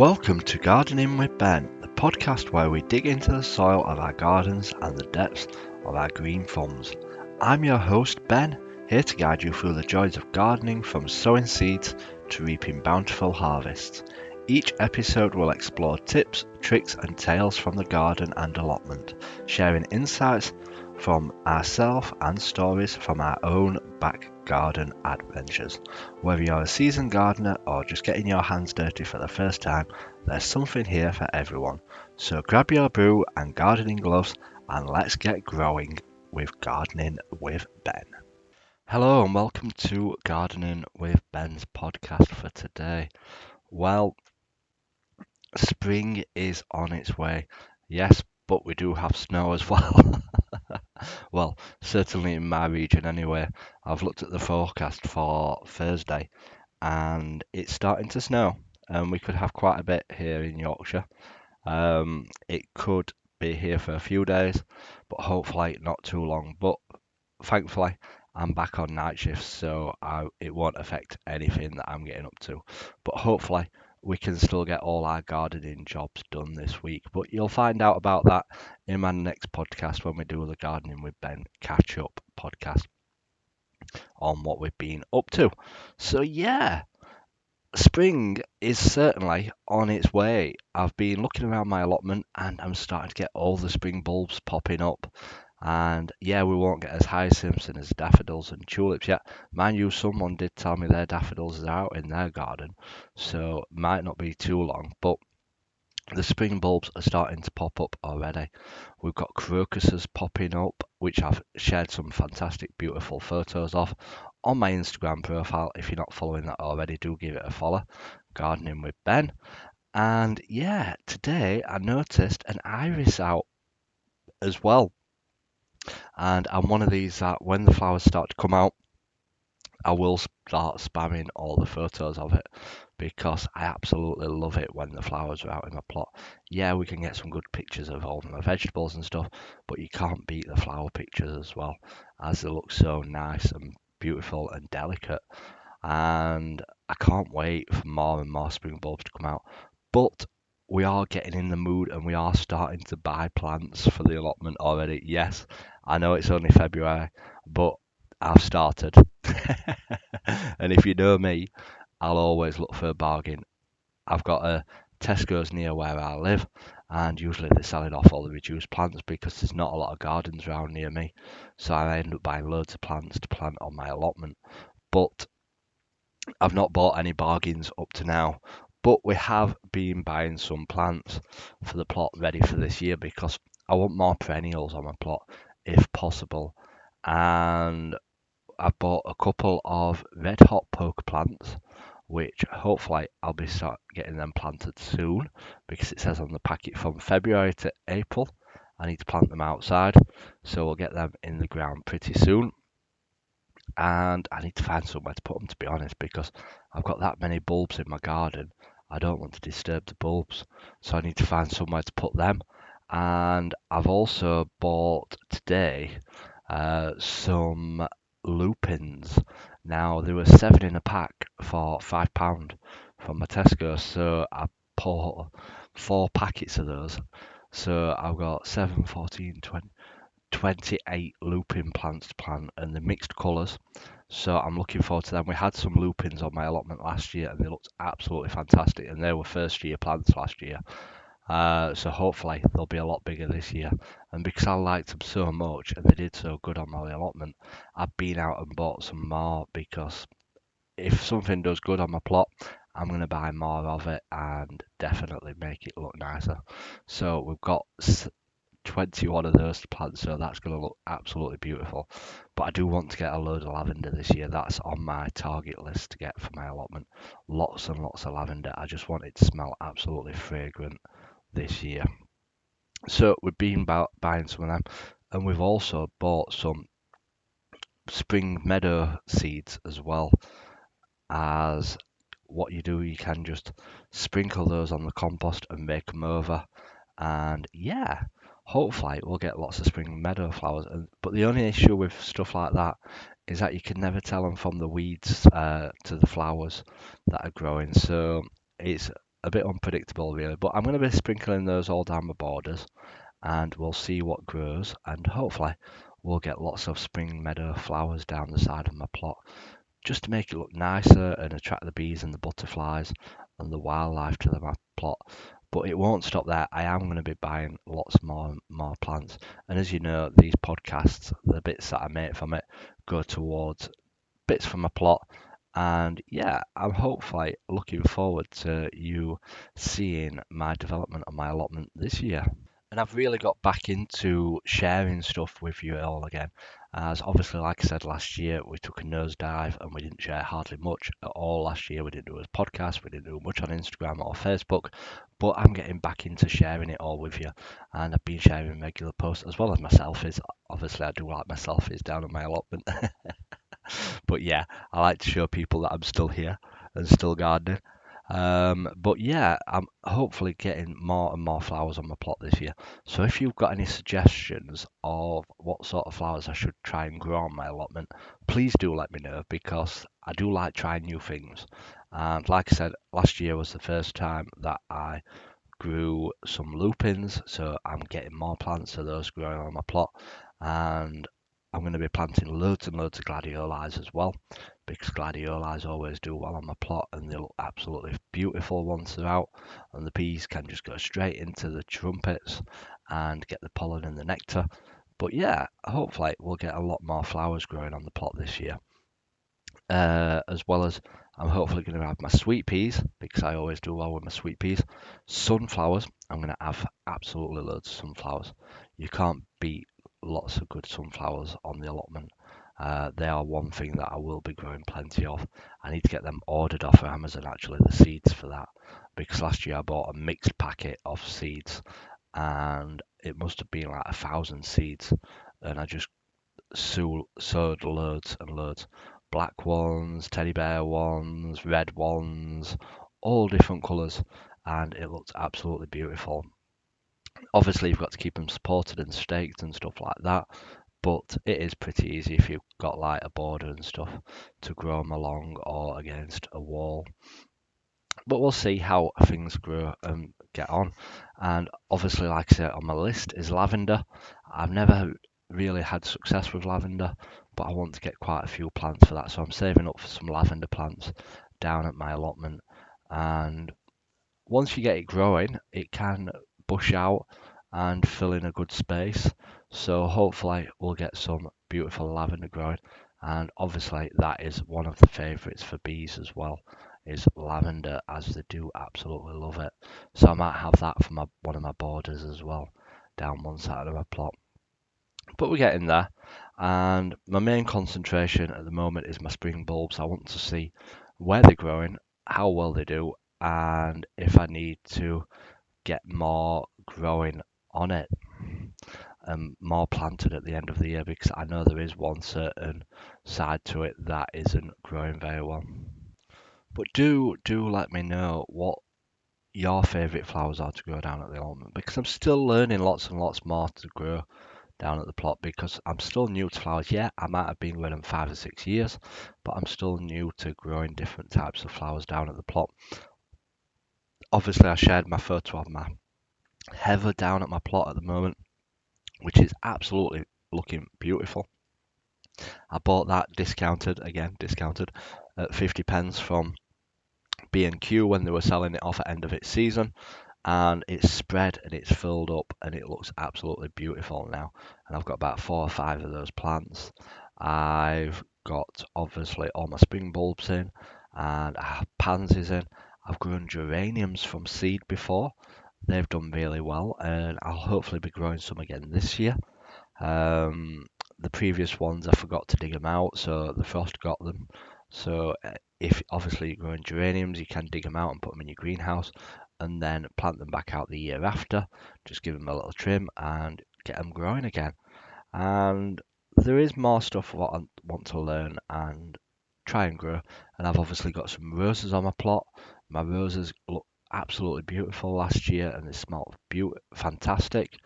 Welcome to Gardening with Ben, the podcast where we dig into the soil of our gardens and the depths of our green thumbs. I'm your host Ben, here to guide you through the joys of gardening, from sowing seeds to reaping bountiful harvests. Each episode will explore tips, tricks and tales from the garden and allotment, sharing insights from ourselves and stories from our own back garden adventures. Whether you're a seasoned gardener or just getting your hands dirty for the first time, there's something here for everyone. So grab your brew and gardening gloves and let's get growing with Gardening with Ben. Hello and welcome to Gardening with Ben's podcast for today. Well, spring is on its way. Yes, but we do have snow as well. Well, certainly in my region anyway. I've looked at the forecast for Thursday and it's starting to snow, and we could have quite a bit here in Yorkshire. It could be here for a few days, but hopefully not too long. But thankfully, I'm back on night shifts, so it won't affect anything that I'm getting up to. But hopefully, we can still get all our gardening jobs done this week. But you'll find out about that in my next podcast when we do the Gardening with Ben catch up podcast on what we've been up to. So, yeah. Spring is certainly on its way. I've been looking around my allotment and I'm starting to get all the spring bulbs popping up. And yeah, we won't get as hyacinths and as daffodils and tulips yet. Mind you, someone did tell me their daffodils are out in their garden, so might not be too long. But the spring bulbs are starting to pop up already. We've got crocuses popping up, which I've shared some fantastic, beautiful photos of on my Instagram profile. If you're not following that already, do give it a follow. Gardening with Ben. And yeah, today I noticed an iris out as well. And I'm one of these that when the flowers start to come out, I will start spamming all the photos of it because I absolutely love it when the flowers are out in my plot. Yeah, we can get some good pictures of all my vegetables and stuff, but you can't beat the flower pictures as well, as they look so nice and beautiful and delicate. And I can't wait for more and more spring bulbs to come out. But we are getting in the mood and we are starting to buy plants for the allotment already. Yes, I know it's only February, but I've started. And if you know me, I'll always look for a bargain. I've got a Tesco's near where I live, and usually they're selling off all the reduced plants because there's not a lot of gardens around near me. So I end up buying loads of plants to plant on my allotment. But I've not bought any bargains up to now. But we have been buying some plants for the plot ready for this year because I want more perennials on my plot if possible. And I bought a couple of red hot poker plants, which hopefully I'll be start getting them planted soon because it says on the packet from February to April. I need to plant them outside, so we'll get them in the ground pretty soon. And I need to find somewhere to put them, to be honest, because I've got that many bulbs in my garden. I don't want to disturb the bulbs, so I need to find somewhere to put them. And I've also bought today some lupins. Now there were 7 in a pack for £5 from my Tesco, so I bought 4 packets of those. So I've got 7, 14, 20, 28 lupin plants to plant, and they're mixed colours. So I'm looking forward to them. We had some lupins on my allotment last year and they looked absolutely fantastic, and they were first year plants last year. So hopefully they'll be a lot bigger this year. And because I liked them so much and they did so good on my allotment, I've been out and bought some more because if something does good on my plot, I'm going to buy more of it and definitely make it look nicer. So we've got 21 of those to plant, so that's going to look absolutely beautiful. But I do want to get a load of lavender this year. That's on my target list to get for my allotment. Lots and lots of lavender. I just want it to smell absolutely fragrant this year. So we've been buying some of them, and we've also bought some spring meadow seeds as well. As what you do, you can just sprinkle those on the compost and make them over, and yeah, hopefully we'll get lots of spring meadow flowers. But the only issue with stuff like that is that you can never tell them from the weeds to the flowers that are growing. So it's a bit unpredictable really, but I'm going to be sprinkling those all down my borders and we'll see what grows, and hopefully we'll get lots of spring meadow flowers down the side of my plot just to make it look nicer and attract the bees and the butterflies and the wildlife to my plot. But it won't stop there. I am going to be buying lots more plants. And as you know, these podcasts, the bits that I make from it, go towards bits from my plot. And yeah, I'm hopefully looking forward to you seeing my development of my allotment this year. And I've really got back into sharing stuff with you all again. As obviously, like I said last year, we took a nosedive and we didn't share hardly much at all last year. We didn't do a podcast, we didn't do much on Instagram or Facebook, but I'm getting back into sharing it all with you. And I've been sharing regular posts as well as my selfies. Obviously, I do like my selfies down at my allotment. But yeah, I like to show people that I'm still here and still gardening. But yeah, I'm hopefully getting more and more flowers on my plot this year. So if you've got any suggestions of what sort of flowers I should try and grow on my allotment, please do let me know because I do like trying new things. And like I said, last year was the first time that I grew some lupins, so I'm getting more plants of those growing on my plot, and I'm going to be planting loads and loads of gladiolus as well, because gladiolus always do well on my plot and they look absolutely beautiful once they're out, and the bees can just go straight into the trumpets and get the pollen and the nectar. But yeah, hopefully we'll get a lot more flowers growing on the plot this year. As well as I'm hopefully going to have my sweet peas because I always do well with my sweet peas. Sunflowers, I'm going to have absolutely loads of sunflowers. You can't beat lots of good sunflowers on the allotment. They are one thing that I will be growing plenty of. I need to get them ordered off Amazon actually, the seeds for that, because last year I bought a mixed packet of seeds and it must have been like 1,000 seeds, and I just sowed loads and loads. Black ones, teddy bear ones, red ones, all different colours, and it looked absolutely beautiful. Obviously, you've got to keep them supported and staked and stuff like that, but it is pretty easy if you've got like a border and stuff to grow them along or against a wall. But we'll see how things grow and get on. And obviously, like I said, on my list is lavender. I've never really had success with lavender, but I want to get quite a few plants for that. So I'm saving up for some lavender plants down at my allotment. And once you get it growing, it can bush out and fill in a good space. So hopefully we'll get some beautiful lavender growing. And obviously that is one of the favourites for bees as well, is lavender, as they do absolutely love it. So I might have that for one of my borders as well, down one side of my plot. But we're getting there. And my main concentration at the moment is my spring bulbs. I want to see where they're growing, how well they do, and if I need to get more growing on it and more planted at the end of the year, because I know there is one certain side to it that isn't growing very well. But do let me know what your favourite flowers are to grow down at the allotment, because I'm still learning lots and lots more to grow down at the plot, because I'm still new to flowers. Yeah, I might have been growing them 5 or 6 years, but I'm still new to growing different types of flowers down at the plot. Obviously, I shared my photo of my heather down at my plot at the moment, which is absolutely looking beautiful. I bought that discounted at 50 pence from B&Q when they were selling it off at end of its season, and it's spread and it's filled up and it looks absolutely beautiful now. And I've got about 4 or 5 of those plants. I've got obviously all my spring bulbs in, and I have pansies in. I've grown geraniums from seed before. They've done really well, and I'll hopefully be growing some again this year. Um, the previous ones I forgot to dig them out, so the frost got them. So if obviously you're growing geraniums, you can dig them out and put them in your greenhouse, and then plant them back out the year after. Just give them a little trim and get them growing again. And there is more stuff what I want to learn and try and grow. And I've obviously got some roses on my plot. My roses look absolutely beautiful last year, and they smell fantastic.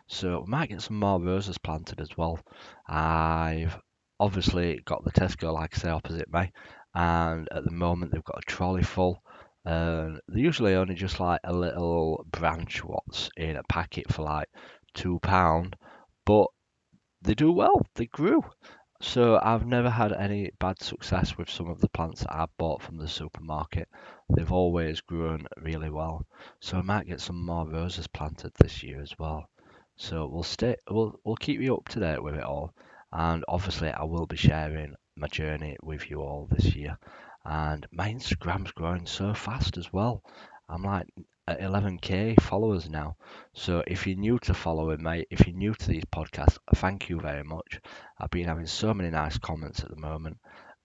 So we might get some more roses planted as well. I've obviously got the Tesco, like I say, opposite me, and at the moment they've got a trolley full They're usually only just like a little branch what's in a packet for like £2, but they do well. They grew. So I've never had any bad success with some of the plants that I've bought from the supermarket. They've always grown really well. So I might get some more roses planted this year as well. So we'll keep you up to date with it all. And obviously I will be sharing my journey with you all this year. And my Instagram's growing so fast as well. I'm like at 11k followers now. So if you're new to following me, if you're new to these podcasts, thank you very much. I've been having so many nice comments at the moment,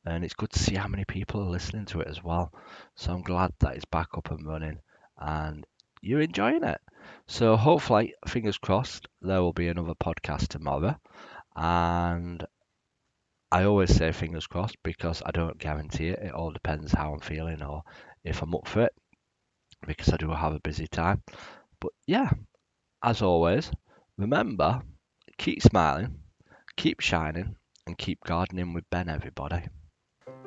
and it's good to see how many people are listening to it as well. So I'm glad that it's back up and running and you're enjoying it. So hopefully, fingers crossed, there will be another podcast tomorrow. And I always say fingers crossed because I don't guarantee it. It all depends how I'm feeling or if I'm up for it because I do have a busy time. But yeah, as always, remember, keep smiling, keep shining, and keep gardening with Ben, everybody.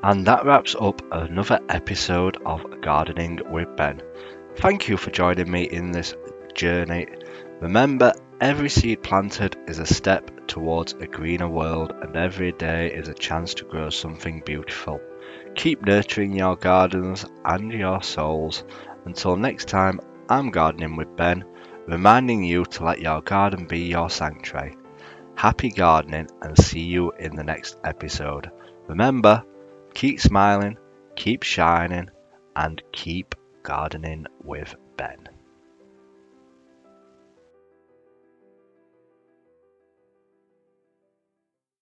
And that wraps up another episode of Gardening with Ben. Thank you for joining me in this journey. Remember, every seed planted is a step towards a greener world, and every day is a chance to grow something beautiful. Keep nurturing your gardens and your souls. Until next time, I'm Gardening with Ben, reminding you to let your garden be your sanctuary. Happy gardening and see you in the next episode. Remember, keep smiling, keep shining, and keep gardening with Ben.